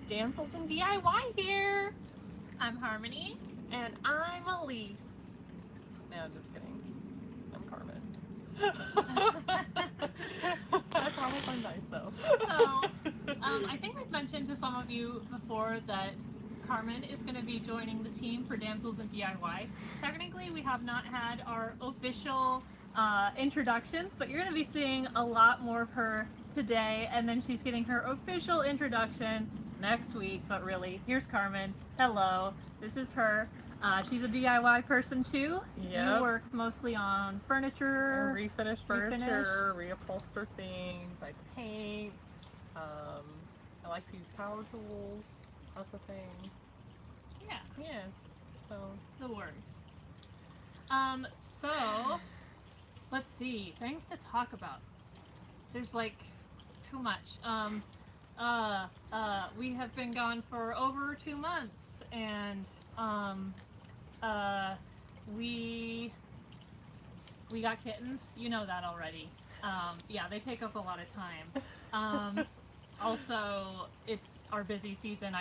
Damsels in DIY here. I'm Harmony. And I'm Elise. No, I'm just kidding. I'm Karmen. I promise I'm nice though. I think we've mentioned to some of you before that Karmen is going to be joining the team for Damsels in DIY. Technically, we have not had our official introductions, but you're going to be seeing a lot more of her today, and then she's getting her official introduction next week. But really, here's Karmen. Hello, this is her. She's a DIY person too. Yep. You work mostly on furniture. Refinish furniture, reupholster things. I paint. I like to use power tools. Lots of things. Yeah. Yeah. So The works. So let's see. Things to talk about. There's like too much. We have been gone for over 2 months, and we got kittens. You know that already. Yeah, they take up a lot of time. Also, it's our busy season.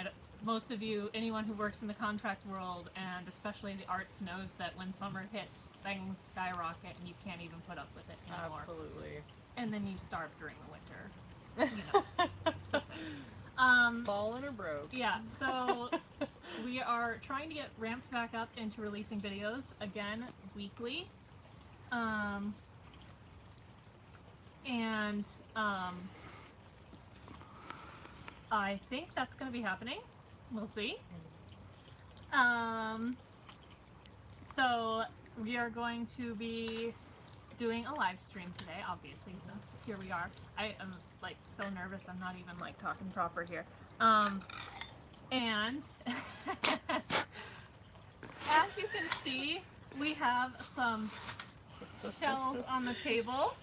Most of you, anyone who works in the contract world, and especially the arts, knows that when summer hits, things skyrocket and you can't even put up with it anymore. absolutely. And then you starve during the winter. You know. It's a thing. Fallen or broke. Yeah, so we are trying to get ramped back up into releasing videos again weekly. I think that's going to be happening. We'll see. So we are going to be doing a live stream today, obviously. So here we are. I am like so nervous. I'm not even like talking proper here. And as you can see, we have some shells on the table.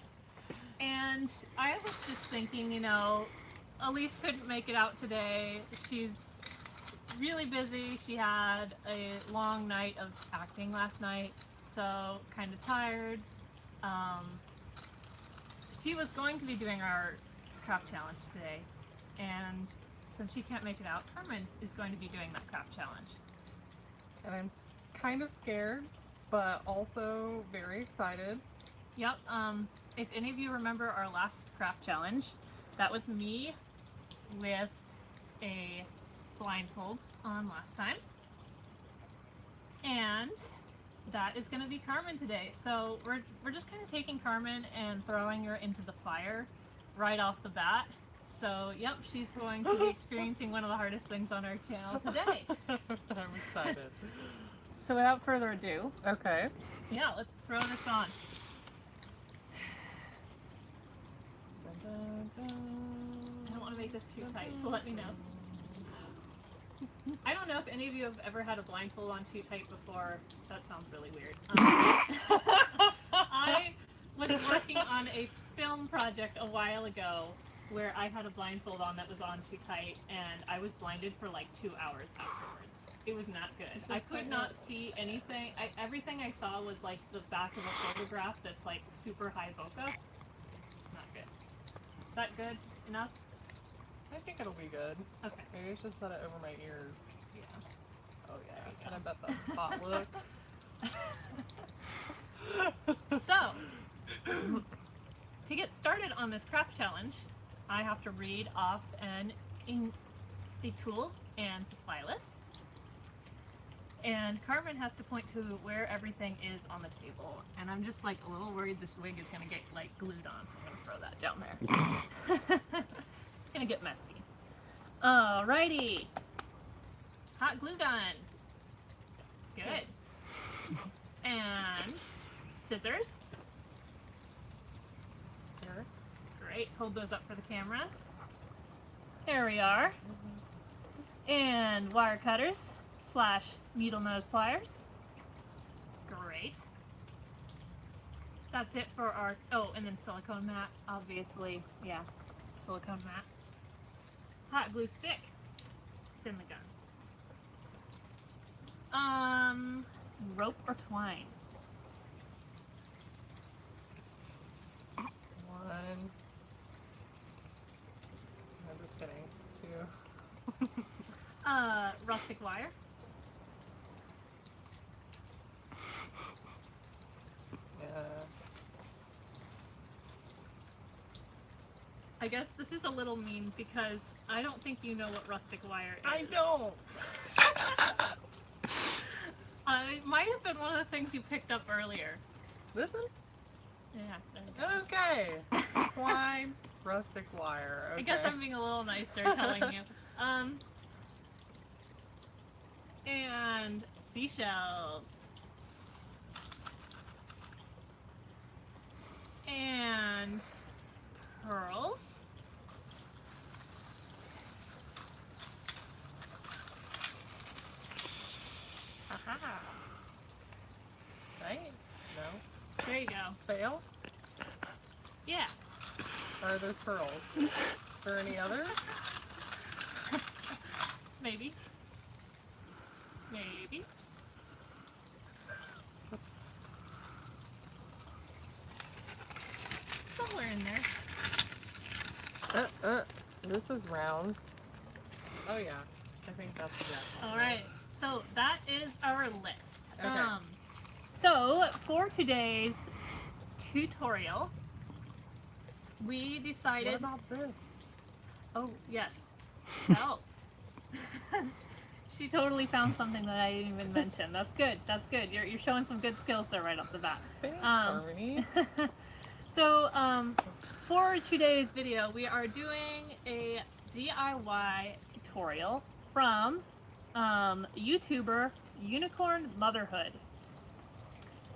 And I was just thinking, Elise couldn't make it out today. She's really busy. She had a long night of acting last night, so kind of tired. She was going to be doing our craft challenge today, and since she can't make it out, Karmen is going to be doing that craft challenge. And I'm kind of scared, but also very excited. Yep. If any of you remember our last craft challenge, that was me with a blindfold on last time. And that is going to be Karmen today. So we're just kind of taking Karmen and throwing her into the fire right off the bat. So, yep, she's going to be experiencing one of the hardest things on our channel today. I'm excited. So without further ado, Okay. yeah, let's throw this on. I don't want to make this too tight, so let me know. I don't know if any of you have ever had a blindfold on too tight before. That sounds really weird. I was working on a film project a while ago where I had a blindfold on that was on too tight, and I was blinded for like 2 hours afterwards. It was not good. I could not see anything. Everything I saw was like the back of a photograph that's like super high bokeh. It's not good. Is that good enough? I think it'll be good. Okay. Maybe I should set it over my ears. Yeah. Oh yeah. And I bet that's hot look. So, to get started on this craft challenge, I have to read off a tool and supply list. And Karmen has to point to where everything is on the table. And I'm just like a little worried this wig is going to get like glued on, so I'm going to throw that down there. It's going to get messy. Alrighty. Hot glue gun. Good. And scissors. Here. Great. Hold those up for the camera. There we are. And wire cutters / needle nose pliers. Great. That's it for our, and then silicone mat, obviously. Yeah, silicone mat. Hot glue stick. It's in the gun. Rope or twine? One. I'm just kidding. Two. Rustic wire. Yeah. I guess this is a little mean because I don't think you know what rustic wire is. I don't. It might have been one of the things you picked up earlier. Listen. Yeah. There you go. Okay. Twine, rustic wire. Okay. I guess I'm being a little nicer telling you. And seashells. And pearls. Aha. Right? No. There you go. Fail? Yeah. Or are those pearls? Is there any others? Maybe. Maybe. Somewhere in there. This is round. Oh yeah. I think that's that. All right. So that is our list. Okay. So for today's tutorial, we What decided. about this? Oh yes, belts. She totally found something that I didn't even mention. That's good. That's good. You're showing some good skills there right off the bat. Thanks, Harmony. So for today's video, we are doing a DIY tutorial from YouTuber Unicorn Motherhood.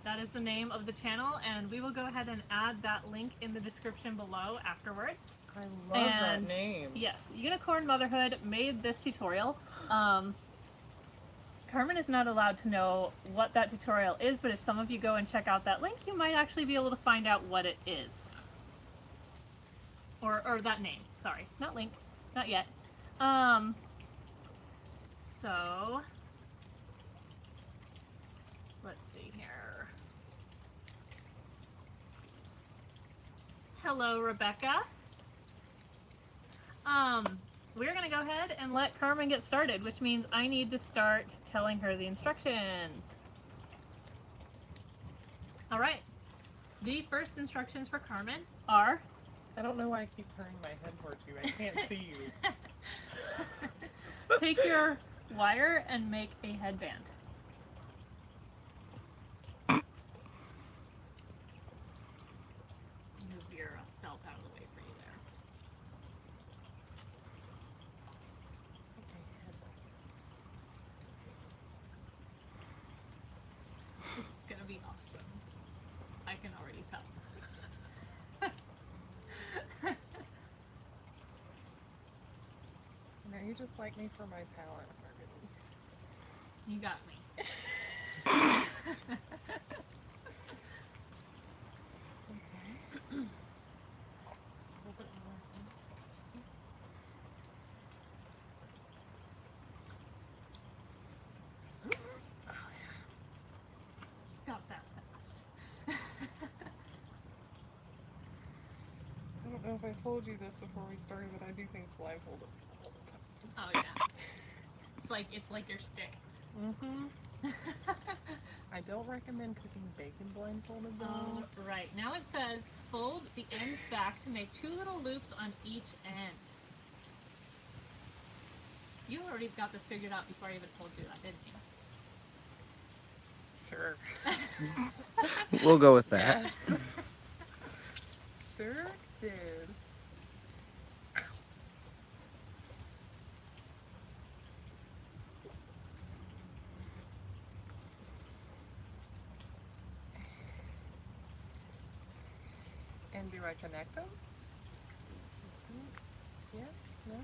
That is the name of the channel, and we will go ahead and add that link in the description below afterwards. I love that name. Yes, Unicorn Motherhood made this tutorial. Karmen is not allowed to know what that tutorial is, but if some of you go and check out that link, you might actually be able to find out what it is. Or that name, sorry. Not link, not yet. So, let's see here. Hello, Rebecca. We're gonna go ahead and let Karmen get started, which means I need to start telling her the instructions. All right. The first instructions for Karmen are... I don't know why I keep turning my head towards you. I can't see you. Take your wire and make a headband. Move your belt out of the way for you there. This is gonna be awesome. I can already tell. No, you just like me for my talent, Harmony. You got me. Got that fast. I don't know if I told you this before we started, but I do things blindfolded all the time. Oh yeah. It's like your stick. Mm-hmm. I don't recommend cooking bacon blindfolded though. Oh, right. Now it says fold the ends back to make 2 little loops on each end. You already got this figured out before I even told you that, didn't you? Sure. We'll go with that. Yes. Sure did. And do I connect them? Yeah? No?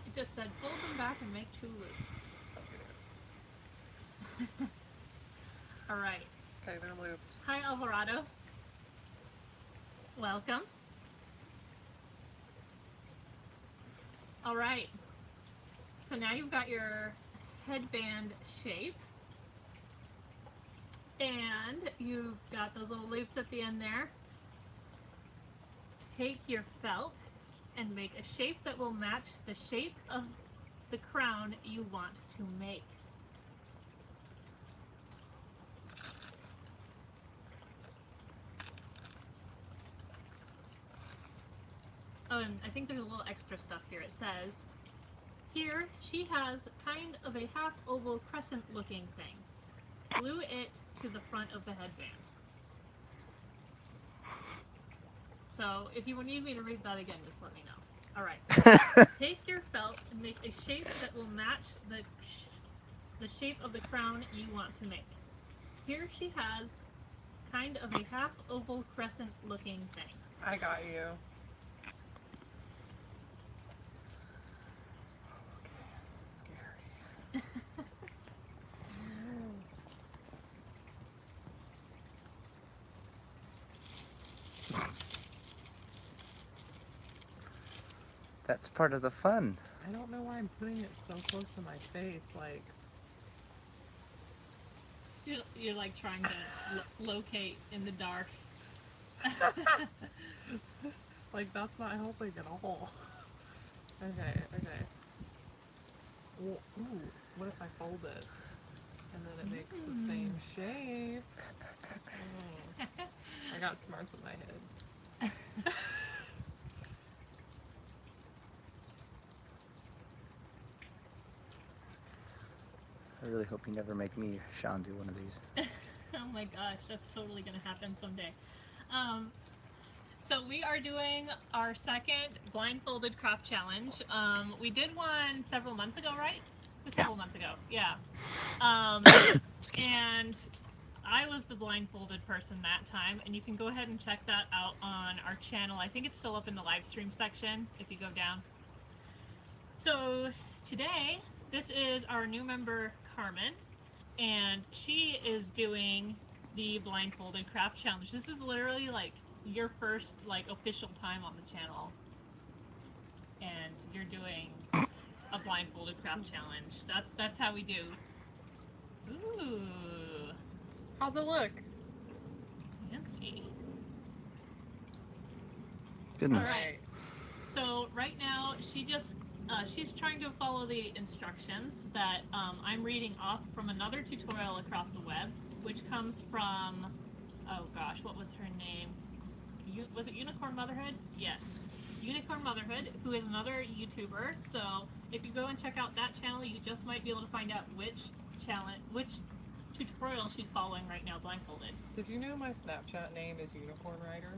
It just said fold them back and make 2 loops. All right. Okay, they're looped. Hi, Alvarado. Welcome. All right. So now you've got your headband shape. And you've got those little loops at the end there. Take your felt and make a shape that will match the shape of the crown you want to make. Oh, and I think there's a little extra stuff here. It says, here she has kind of a half oval crescent looking thing. Glue it to the front of the headband. So if you need me to read that again, just let me know. All right. Take your felt and make a shape that will match the shape of the crown you want to make. Here she has kind of a half oval crescent looking thing. I got you. That's part of the fun. I don't know why I'm putting it so close to my face. Like, You're like trying to locate in the dark. like that's not helping at all. Okay. Well, ooh, what if I fold it and then it makes the same shape? I got smarts in my head. I really hope you never make me or Sean do one of these. Oh my gosh, that's totally gonna happen someday. So we are doing our second blindfolded craft challenge. We did one several months ago, right? Just several months ago, yeah. And I was the blindfolded person that time, and you can go ahead and check that out on our channel. I think it's still up in the live stream section if you go down. So today, this is our new member, Karmen, and she is doing the blindfolded craft challenge. This is literally like your first like official time on the channel, and you're doing a blindfolded craft challenge. That's how we do. Ooh, How's it look? fancy. Goodness. All right. So right now she's trying to follow the instructions that I'm reading off from another tutorial across the web, which comes from, oh gosh, what was her name? Was it Unicorn Motherhood? Yes. Unicorn Motherhood, who is another YouTuber. So if you go and check out that channel, you just might be able to find out which tutorial she's following right now, blindfolded. Did you know my Snapchat name is Unicorn Rider?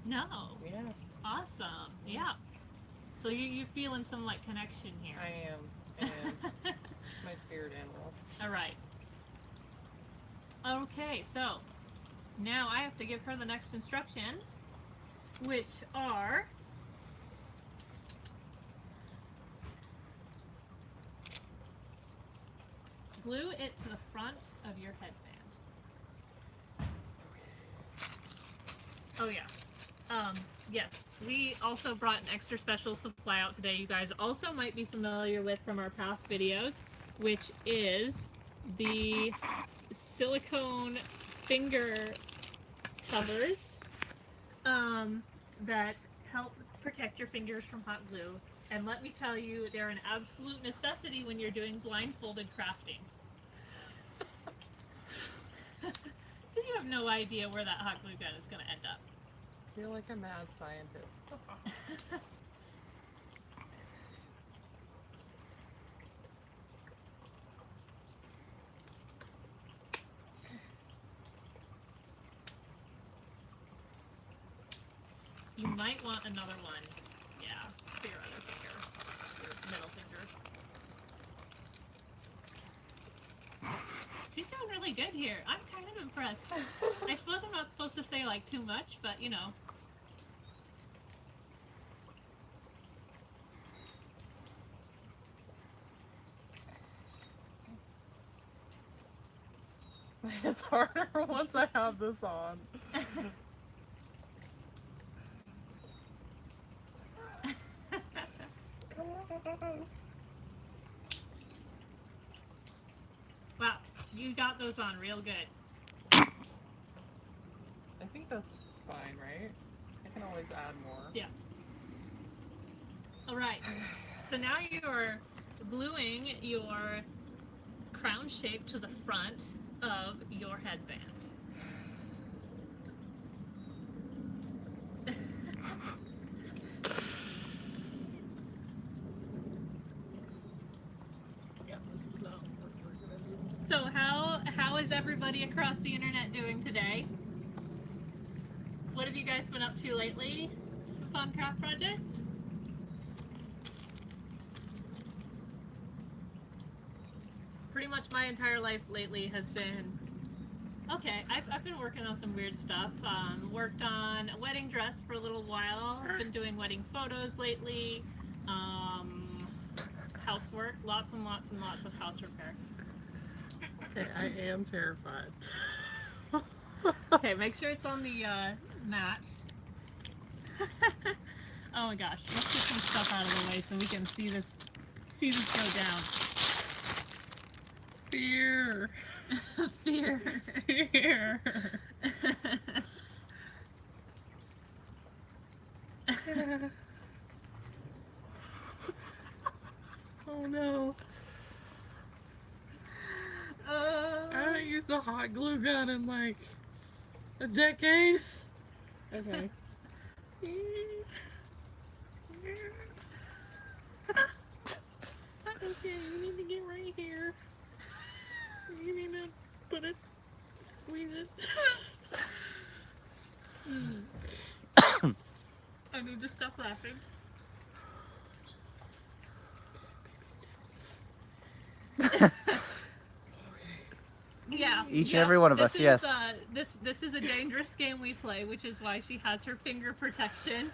No. Yeah. Awesome. Yeah. So you're feeling some like connection here. I am. And it's my spirit animal. All right. Okay, so now I have to give her the next instructions, which are glue it to the front of your headband. Oh yeah. Yes, we also brought an extra special supply out today you guys also might be familiar with from our past videos, which is the silicone finger covers that help protect your fingers from hot glue. And let me tell you, they're an absolute necessity when you're doing blindfolded crafting. Because you have no idea where that hot glue gun is going to end up. I feel like a mad scientist. You might want another one. Yeah, for your other finger. Your middle finger. She's doing really good here. I'm kind of impressed. I suppose I'm not supposed to say like too much, but you know. It's harder once I have this on. Wow, you got those on real good. I think that's fine, right? I can always add more. Yeah. All right. So now you're gluing your crown shape to the front of your headband. Yeah, this is not what we're gonna do. So how is everybody across the internet doing today? What have you guys been up to lately? Some fun craft projects? Pretty much my entire life lately has been okay. I've been working on some weird stuff. Worked on a wedding dress for a little while. Been doing wedding photos lately. Housework, lots and lots and lots of house repair. Okay, I am terrified. Okay, make sure it's on the mat. Oh my gosh, let's get some stuff out of the way so we can see this go down. Fear. Fear. Fear. Oh no. I haven't used a hot glue gun in like a decade. Okay. Okay, you need to get right here. You need to put it, squeeze it. I need to stop laughing. Yeah. Each and every one of us, This yes. is, this is a dangerous game we play, which is why she has her finger protection.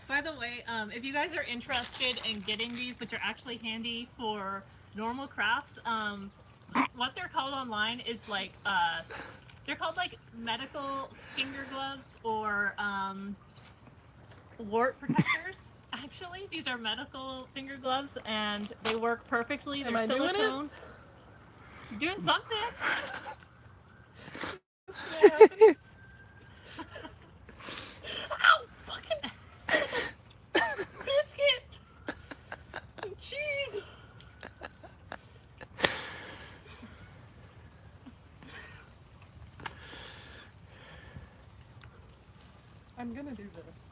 By the way, if you guys are interested in getting these, which are actually handy for normal crafts, what they're called online is like they're called like medical finger gloves or wart protectors. Actually, these are medical finger gloves, and they work perfectly. They're Am I doing it? silicone. You're doing something. Ow! Fucking biscuit! Cheese! I'm gonna do this.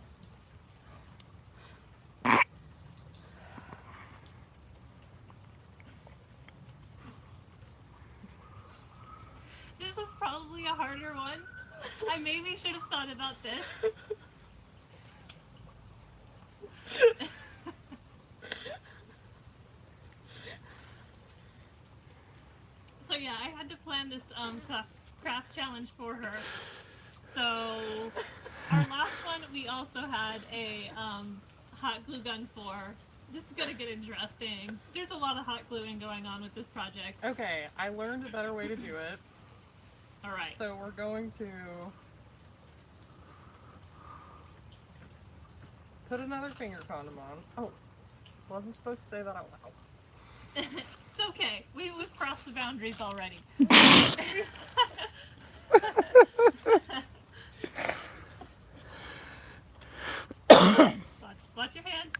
This was probably a harder one. I maybe should have thought about this. So yeah, I had to plan this craft challenge for her. So our last one we also had a hot glue gun for. This is gonna get interesting. There's a lot of hot gluing going on with this project. Okay, I learned a better way to do it. Alright. So we're going to put another finger condom on. Oh, wasn't supposed to say that out loud. It's okay. We've crossed the boundaries already. Watch your hands.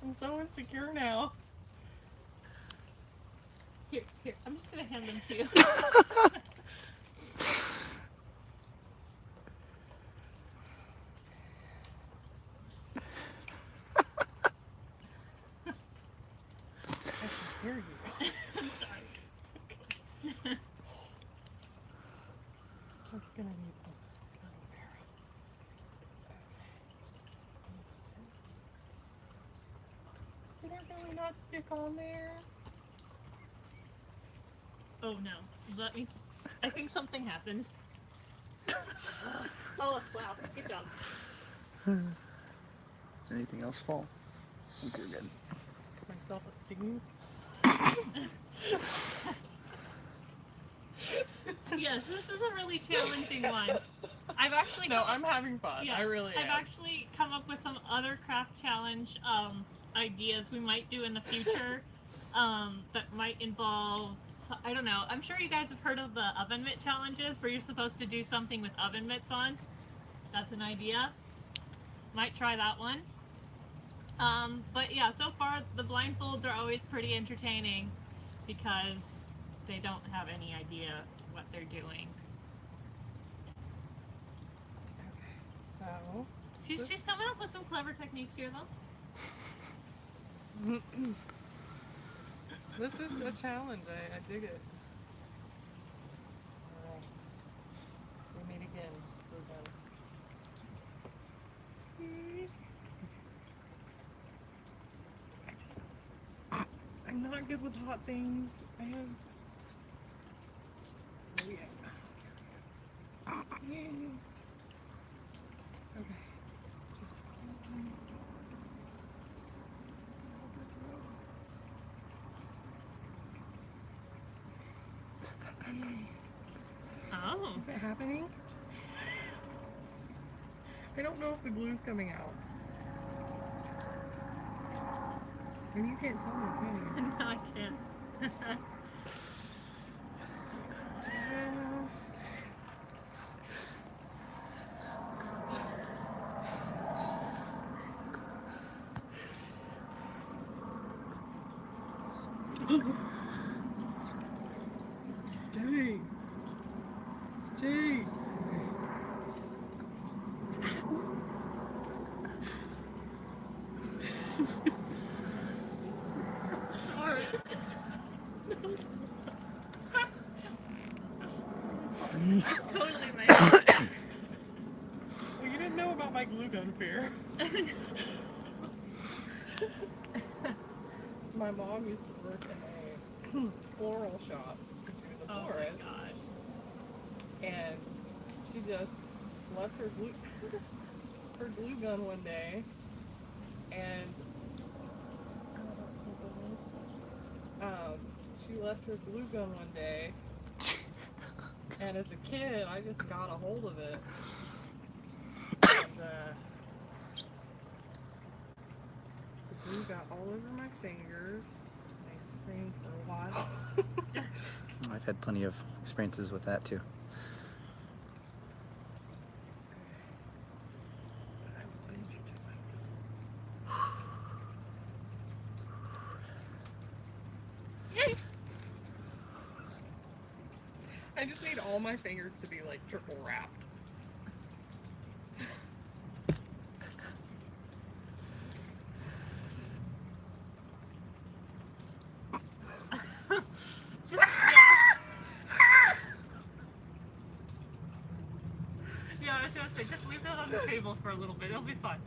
I'm so insecure now. Here. I'm just gonna hand them to you. I can hear you. I'm sorry. It's okay. That's gonna need some aloe vera. Okay. Did it really not stick on there? Oh no. I think something happened. Oh wow. Good job. Anything else fall? I think you're good. Myself a steam. Yes, this is a really challenging one. I've actually No, I'm having fun. yeah, I really am. I've actually come up with some other craft challenge ideas we might do in the future that might involve, I don't know. I'm sure you guys have heard of the oven mitt challenges where you're supposed to do something with oven mitts on. That's an idea. Might try that one. But yeah, so far the blindfolds are always pretty entertaining because they don't have any idea what they're doing. Okay, so She's coming up with some clever techniques here, though. this is a challenge. I dig it. All right, we meet again. We're done. I'm not good with hot things. I have. Oh, yeah. Yay. Okay. Just one. Oh. Is it happening? I don't know if the glue's coming out. And you can't tell me, can you? No, I can't. Stay. Stay. Sorry. Totally my fault. Well, you didn't know about my glue gun fear. My mom used to work in a floral shop. She was a Oh my florist. gosh. And she just left her glue gun one day, and she left her glue gun one day, and as a kid, I just got a hold of it, and the glue got all over my fingers. I screamed for a while. I've had plenty of experiences with that too. I just need all my fingers to be like triple wrapped. Just, yeah. Yeah, I was gonna say, just leave that on the table for a little bit. It'll be fun.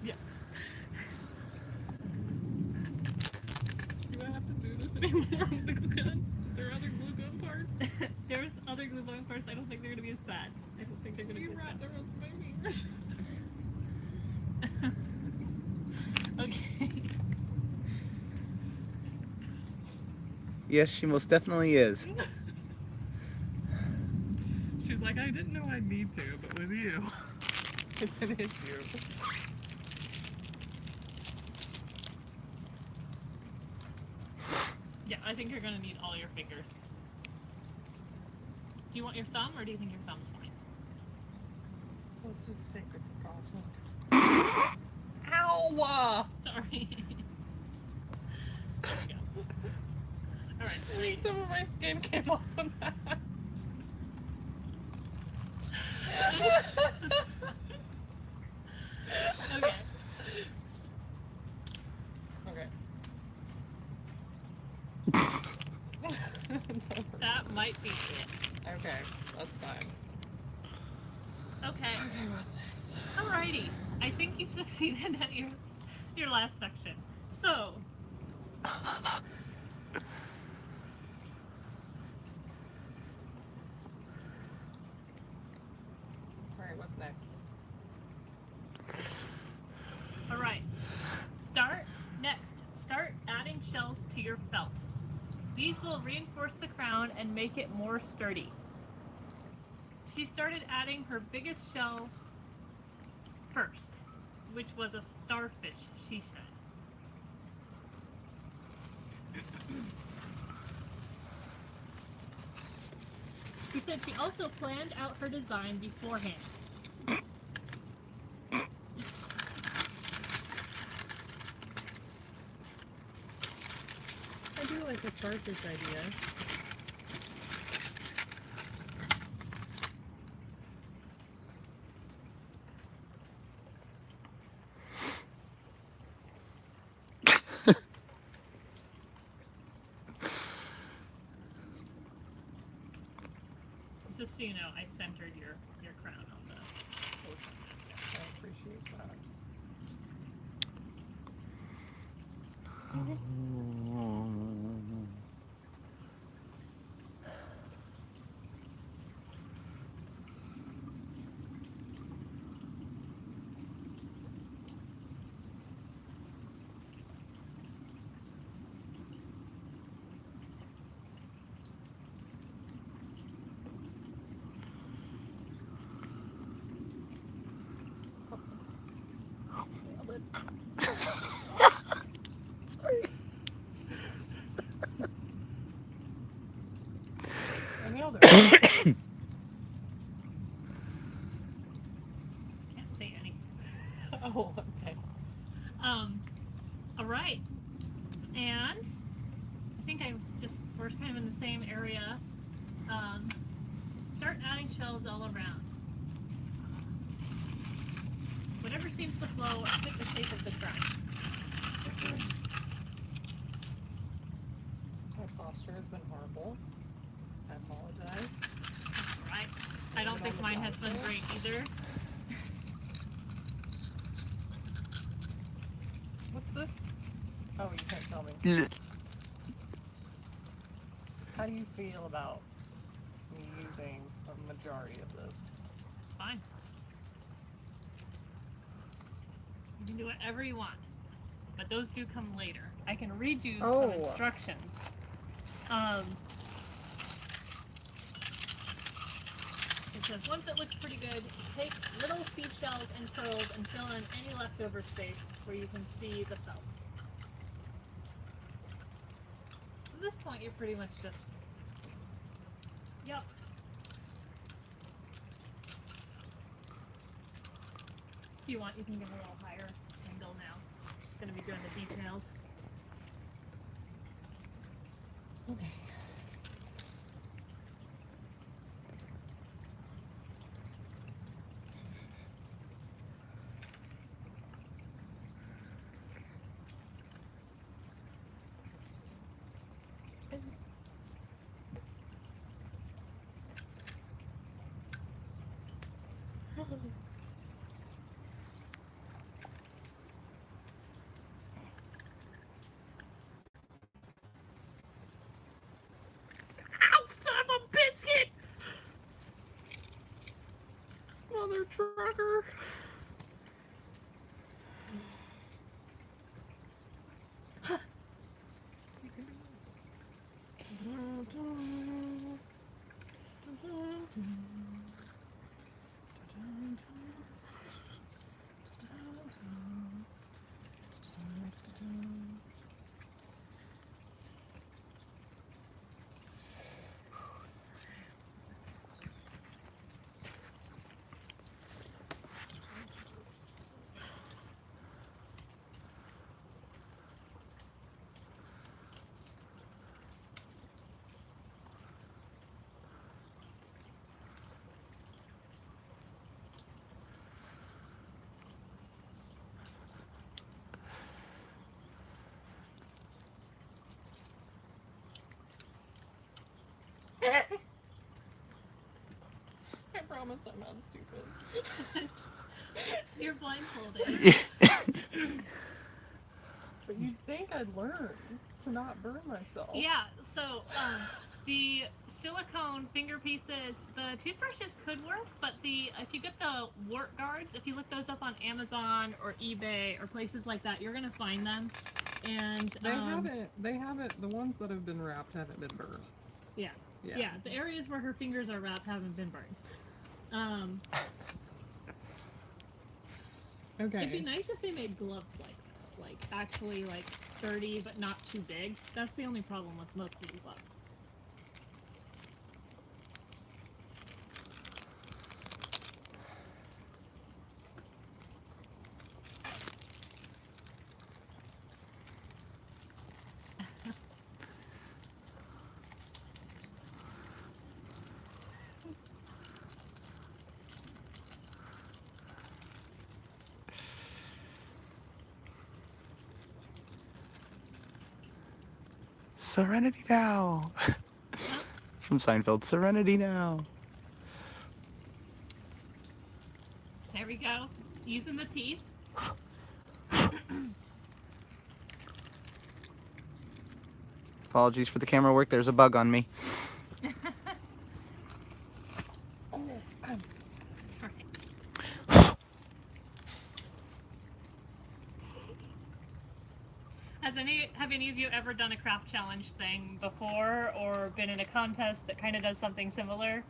Yeah. Do I have to do this anymore with the glue gun? Is there other glue gun parts? There's other glue gun parts. I don't think they're gonna be as bad. I don't think they're gonna be You as wrapped bad. the rest of my fingers. Okay. Yes, she most definitely is. She's like, I didn't know I'd need to, but with you, it's an issue. Yeah, I think you're gonna need all your fingers. Do you want your thumb, or do you think your thumb's fine? Let's just take the precaution. Ow! Sorry. There we go. Alright, I think some of my skin came off of that. Okay. Okay. That might be it. Okay, that's fine. Okay. Okay, what's next? Alrighty. I think you've succeeded at your last section. So, Alright, what's next? alright. Start adding shells to your felt. These will reinforce the crown and make it more sturdy. She started adding her biggest shell first, which was a starfish, she said. She said she also planned out her design beforehand. do like a starfish idea. Just so you know, I centered your crown on the social media. I appreciate that. I nailed it. Can't say anything. Oh, okay. All right. And I think we're kind of in the same area. Start adding shells all around. Whatever seems to flow or fit the shape of the crown. My posture has been horrible. I apologize. Right. I don't think mine has been great either. What's this? Oh, you can't tell me. How do you feel about me using a majority of this? Fine. You can do whatever you want. But those do come later. I can read you some instructions. It says, once it looks pretty good, take little seashells and pearls and fill in any leftover space where you can see the felt. At this point, you're pretty much just, yep. If you want, you can give a little higher angle now. Just going to be doing the details. Okay. Ow, son of a biscuit! Mother trucker. I promise I'm not stupid. You're blindfolded. But you'd think I'd learn to not burn myself. Yeah, so the silicone finger pieces, the toothbrushes could work, but if you get the wart guards, if you look those up on Amazon or eBay or places like that, you're gonna find them. And They haven't, the ones that have been wrapped haven't been burned. yeah, the areas where her fingers are wrapped haven't been burned. Okay. It'd be nice if they made gloves like this, like actually like sturdy but not too big. That's the only problem with most of these gloves. Serenity now. From Seinfeld, serenity now. There we go. Using the teeth. Apologies for the camera work. There's a bug on me. Oh, I'm so Sorry. Have any of you ever done a craft challenge thing before or been in a contest that kind of does something similar?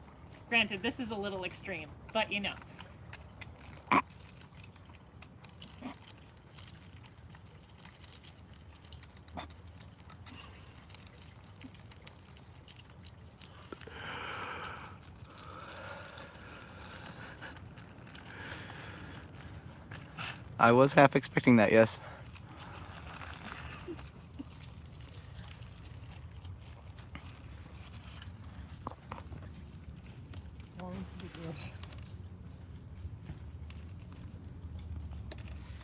Granted, this is a little extreme, but you know. I was half expecting that, yes. going to be delicious.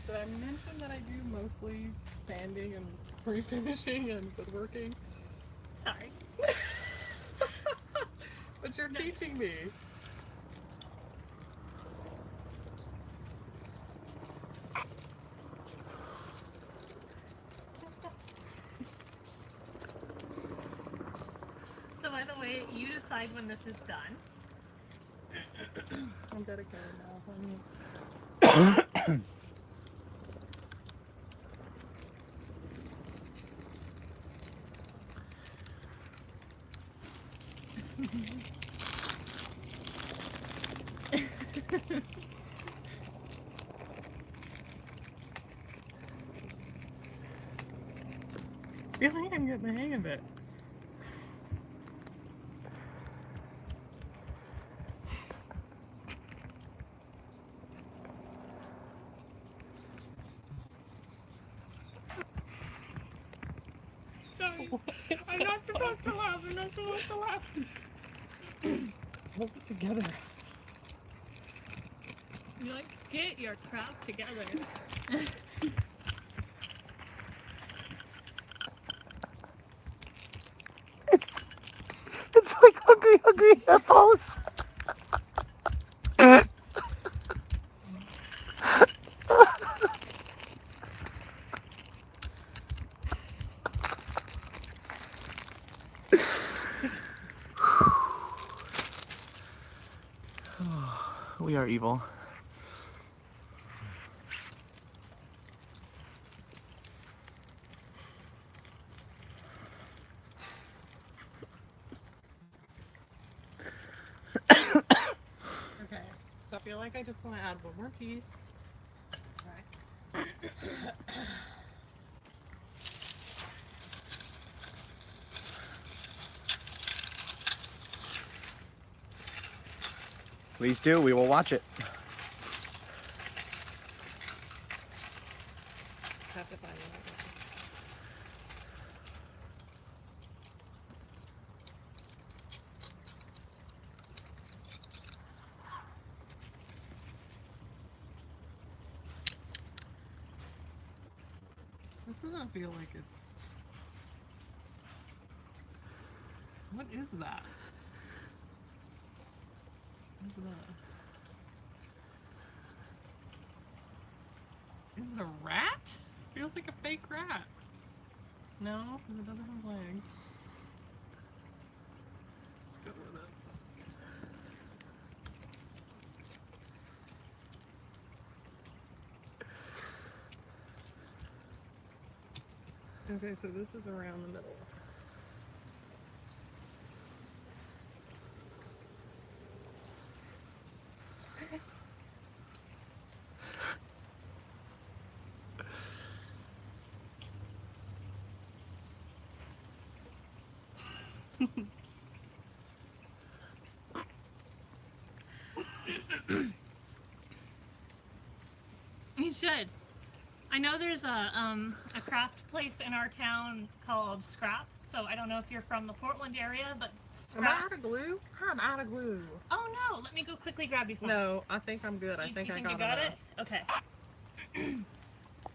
Did I mention that I do mostly sanding and pre-finishing and woodworking? Sorry. But you're teaching me. So by the way, you decide when this is done. I'm dedicated now. I feel like I'm getting the hang of it. Sorry. It's I'm so not supposed to funny. laugh. I'm not supposed to laugh. Hold it together. You like, get your crap together. It's like hungry hippos. We are evil. Okay, so I feel like I just want to add one more piece. Please do. We will watch it. Just have to find the right one. This doesn't feel like it's. What is that? What is that? Is it a rat? Feels like a fake rat. No, because it doesn't have legs. Let's go with it. Okay, so this is around the middle. You should. I know there's a craft place in our town called Scrap, so I don't know if you're from the Portland area, but Am I Scrap. out of glue? I'm out of glue. Oh no, let me go quickly grab you some. No, I think I'm good. I You think I think got, you got enough. it? Okay.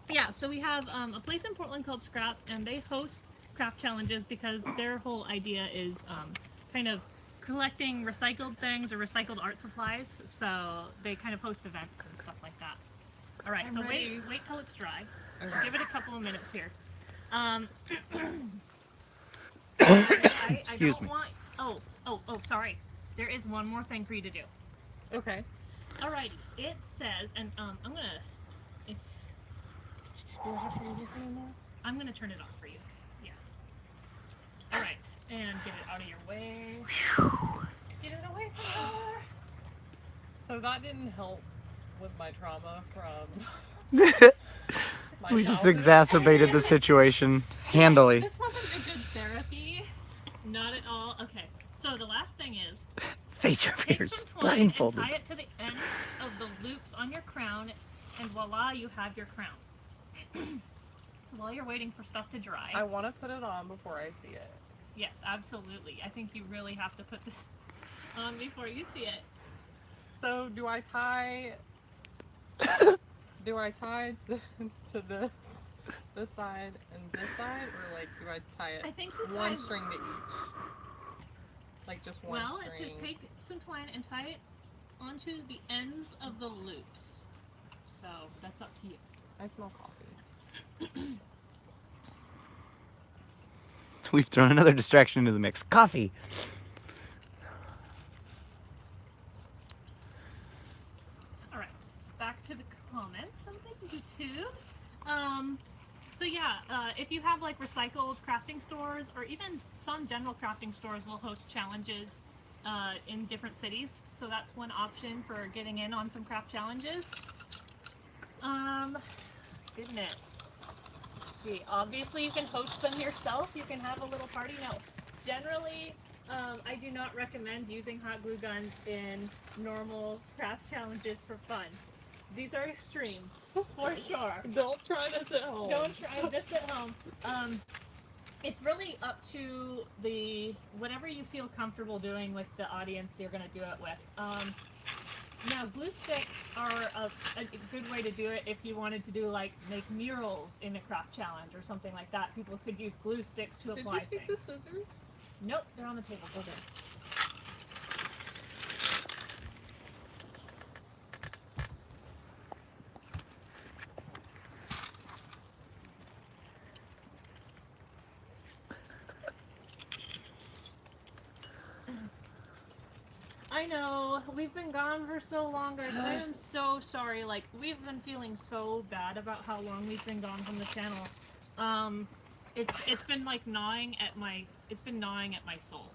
Yeah, so we have a place in Portland called Scrap, and they host craft challenges because their whole idea is kind of collecting recycled things or recycled art supplies. So they kind of host events and stuff like that. All right, I'm so ready. wait till it's dry. Okay. Give it a couple of minutes here. I Excuse don't me. want. Oh, sorry. There is one more thing for you to do. Okay. Alrighty, it says, and I'm gonna, if Do I have to use this anymore? I'm gonna turn it off for you. Yeah. All right, and get it out of your way. Get it away from her. So that didn't help with my trauma from my We just childhood. exacerbated the situation handily. This wasn't a good therapy. Not at all. Okay, so the last thing is Face your take fears. some twine Blindfolded. and tie it to the end of the loops on your crown, and voila, you have your crown. So while you're waiting for stuff to dry, I want to put it on before I see it. yes, absolutely. I think you really have to put this on before you see it. So do I tie? Do I tie to this side and this side, or like do I tie it I think you one tie- string to each? Like just one Well, it string. says take some twine and tie it onto the ends of the loops. So that's up to you. I smell coffee. We've thrown another distraction into the mix. Coffee. All right, back to the comments. Something YouTube. So yeah, if you have like recycled crafting stores, or even some general crafting stores will host challenges in different cities. So that's one option for getting in on some craft challenges. Goodness. Let's see. Obviously, you can host them yourself. You can have a little party. Now, generally, I do not recommend using hot glue guns in normal craft challenges for fun. These are extreme, for sure. Don't try this at home. Don't try this at home. It's really up to whatever you feel comfortable doing with the audience you're going to do it with. Now, glue sticks are a good way to do it if you wanted to do like make murals in a craft challenge or something like that. People could use glue sticks to Did apply you take the things. scissors? Nope, they're on the table. Go there. I know, we've been gone for so long, guys. I am so sorry. Like, we've been feeling so bad about how long we've been gone from the channel. It's been like gnawing at my soul.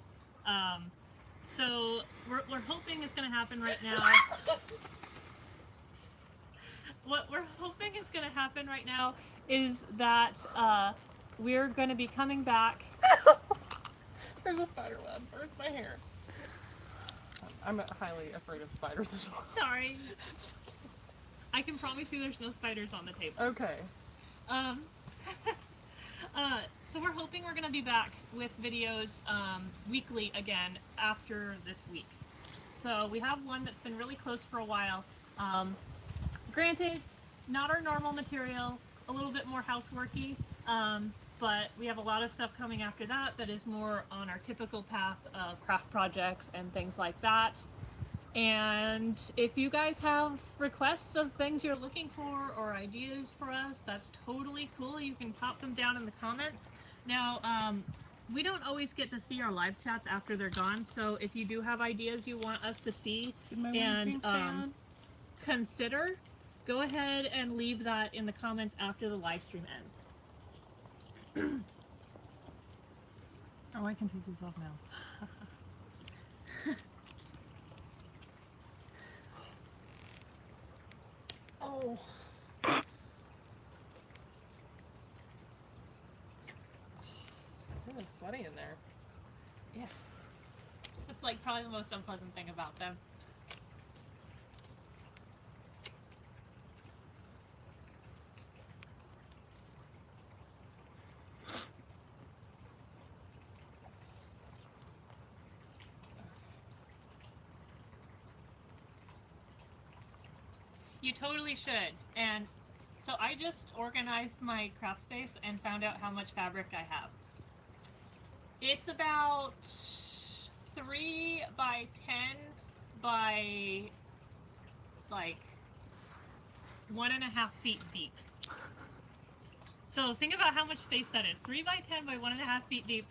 So we're hoping is gonna happen right now. What we're hoping is gonna happen right now is that we're gonna be coming back. There's a spider web. Hurts my hair. I'm highly afraid of spiders as well. Sorry. I can promise you there's no spiders on the table. Okay. So we're hoping we're going to be back with videos weekly again after this week. So we have one that's been really close for a while. Granted, not our normal material, a little bit more houseworky, but we have a lot of stuff coming after that that is more on our typical path of craft projects and things like that. And if you guys have requests of things you're looking for or ideas for us, that's totally cool. You can pop them down in the comments. Now, we don't always get to see our live chats after they're gone, so if you do have ideas you want us to see and consider, go ahead and leave that in the comments after the live stream ends. Oh, I can take these off now. Oh. It was sweaty in there. Yeah. It's like probably the most unpleasant thing about them. You totally should. And so I just organized my craft space and found out how much fabric I have. It's about 3 by 10 by like 1.5 feet deep. So think about how much space that is. 3 by 10 by 1.5 feet deep.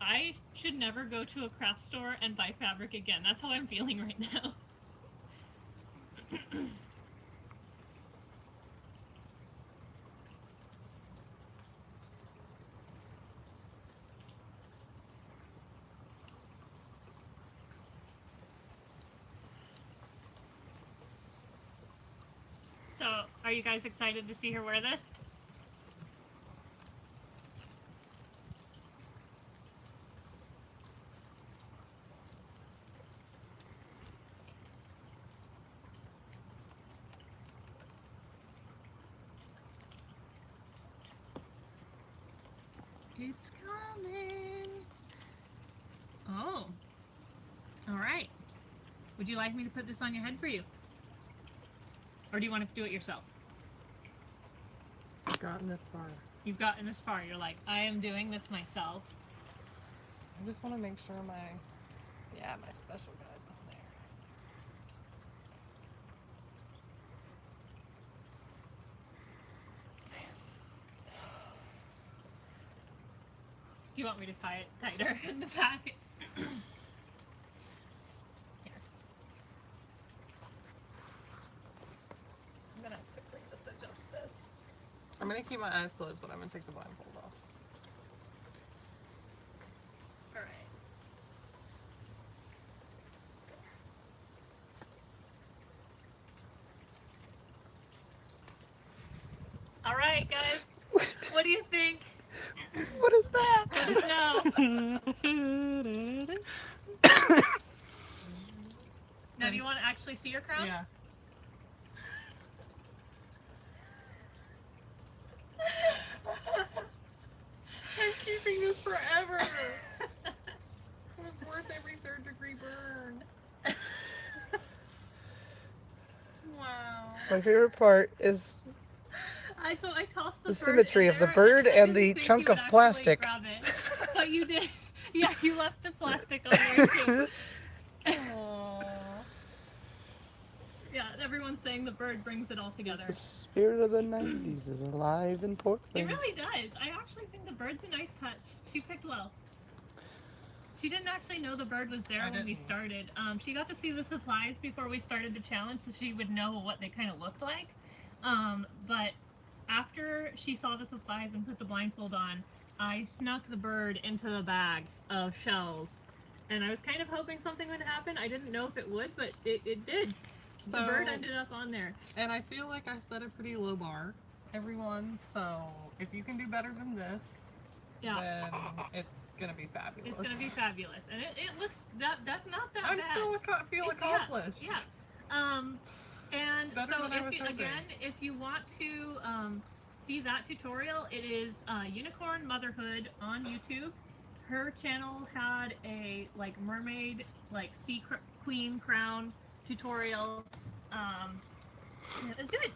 I should never go to a craft store and buy fabric again. That's how I'm feeling right now. So, are you guys excited to see her wear this? It's coming. Oh. All right. Would you like me to put this on your head for you? Or do you want to do it yourself? I've gotten this far. You've gotten this far. You're like, I am doing this myself. I just want to make sure my special guy's on there. Do you want me to tie it tighter in the back? Here. I'm gonna quickly just adjust this. I'm gonna keep my eyes closed, but I'm gonna take the blindfold off. All right. All right, guys. What do you think? What is that? Let us know. Now, do you want to actually see your crown? Yeah. I'm keeping this forever. It was worth every third-degree burn. Wow. My favorite part is I tossed the the bird symmetry in of the there, bird I and didn't the think chunk you of would actually plastic. grab it. But you did. Yeah, you left the plastic on there too. Aww. Yeah, everyone's saying the bird brings it all together. The spirit of the 90s is alive in It Portland. really does. I actually think the bird's a nice touch. She picked well. She didn't actually know the bird was there I when we didn't. started. She got to see the supplies before we started the challenge, so she would know what they kind of looked like. But after she saw the supplies and put the blindfold on, I snuck the bird into the bag of shells. And I was kind of hoping something would happen. I didn't know if it would, but it did. So, The bird ended up on there. and I feel like I set a pretty low bar, everyone. So if you can do better than this, Yeah. then it's gonna be fabulous. It's gonna be fabulous, and it looks that's not that I'm bad. still feel It's- accomplished. Yeah. And better so than I was if you, hoping. again, if you want to see that tutorial, it is Unicorn Motherhood on YouTube. Her channel had a like mermaid, like queen crown tutorial. It was good.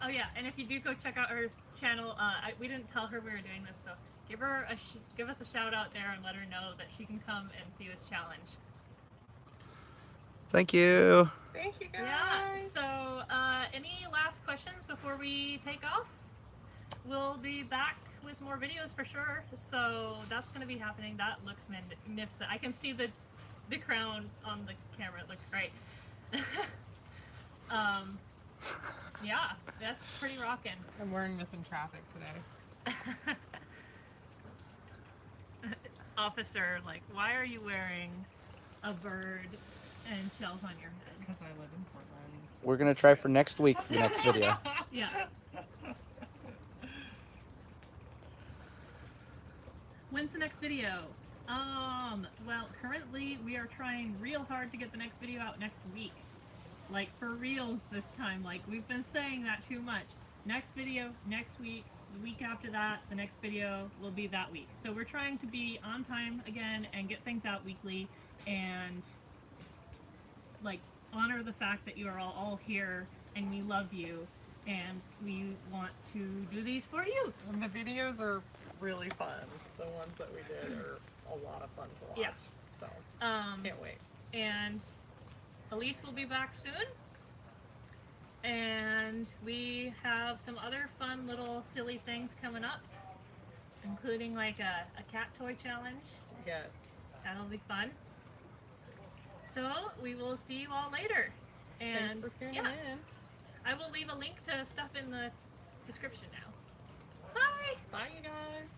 Oh yeah, and if you do go check out her channel, we didn't tell her we were doing this, so give us a shout out there and let her know that she can come and see this challenge. Thank you. Thank you guys. Yeah. So, any last questions before we take off? We'll be back with more videos for sure. So that's going to be happening. That looks magnificent. I can see the crown on the camera. It looks great. Yeah, that's pretty rocking. I'm wearing this in traffic today. Officer, like, why are you wearing a bird and shells on your head? Because I live in Portland. We're going to try for next week for the next video. Yeah. When's the next video? Well, currently we are trying real hard to get the next video out next week. Like, for reals this time. Like, we've been saying that too much. Next video, next week. The week after that, the next video will be that week. So we're trying to be on time again and get things out weekly and, like, honor the fact that you are all here and we love you and we want to do these for you. And the videos are really fun. The ones that we did are a lot of fun to watch. Yeah. So Um, can't wait. and Elise will be back soon. And we have some other fun little silly things coming up, including like a cat toy challenge. Yes. That'll be fun. So we will see you all later. And Thanks for tuning yeah, in. I will leave a link to stuff in the description now. Bye! Bye, you guys.